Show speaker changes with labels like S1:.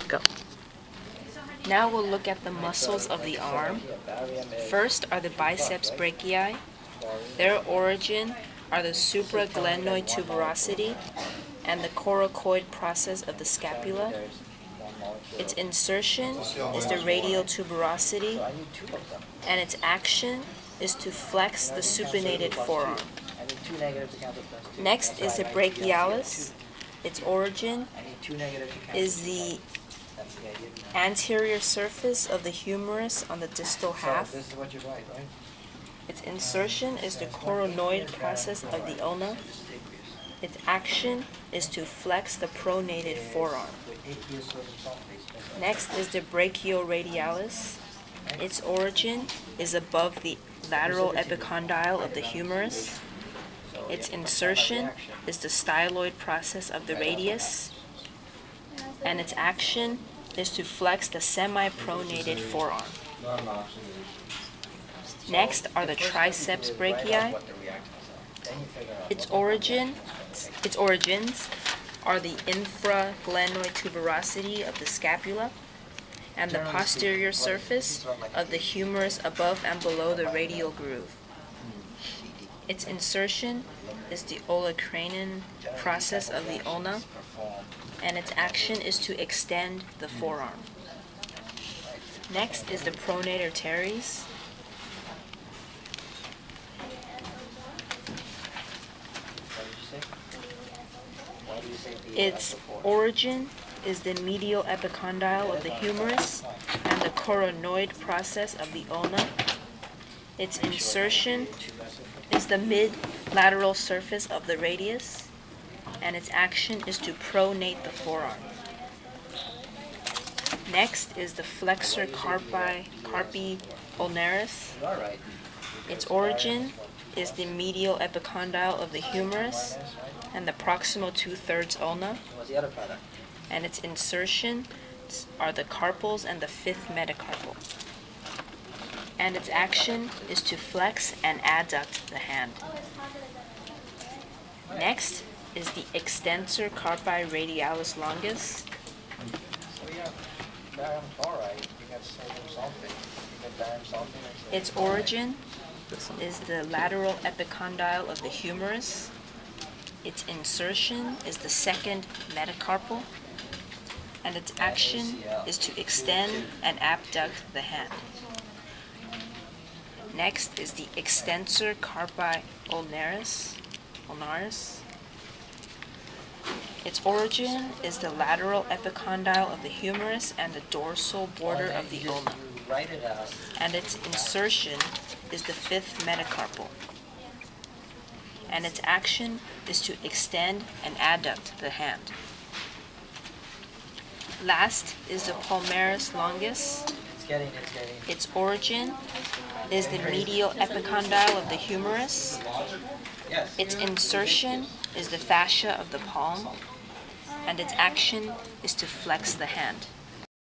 S1: Go. Now we'll look at the muscles of the arm. First are the biceps brachii. Their origin are the supraglenoid tuberosity and the coracoid process of the scapula. Its insertion is the radial tuberosity, and its action is to flex the supinated forearm. Next is the brachialis. Its origin is the anterior surface of the humerus on the distal half. Its insertion is the coronoid process of the ulna. Its action is to flex the pronated forearm. Next is the brachioradialis. Its origin is above the lateral epicondyle of the humerus. Its insertion is the styloid process of the radius, and its action is to flex the semi-pronated forearm. Next are the triceps brachii. Its origins are the infraglenoid tuberosity of the scapula and the posterior surface of the humerus above and below the radial groove. Its insertion is the olecranon process of the ulna, and its action is to extend the forearm. Next is the pronator teres. Its origin is the medial epicondyle of the humerus and the coronoid process of the ulna. Its insertion is the mid-lateral surface of the radius, and its action is to pronate the forearm. Next is the flexor carpi ulnaris. Its origin is the medial epicondyle of the humerus and the proximal two-thirds ulna, and its insertion are the carpals and the fifth metacarpal. And its action is to flex and adduct the hand. Next is the extensor carpi radialis longus. Its origin is the lateral epicondyle of the humerus. Its insertion is the second metacarpal, and its action is to extend and abduct the hand. Next is the extensor carpi ulnaris. Its origin is the lateral epicondyle of the humerus and the dorsal border of the ulna, and its insertion is the fifth metacarpal, and its action is to extend and adduct the hand. Last is the palmaris longus. Its origin is the medial epicondyle of the humerus. Its insertion is the fascia of the palm, and its action is to flex the hand.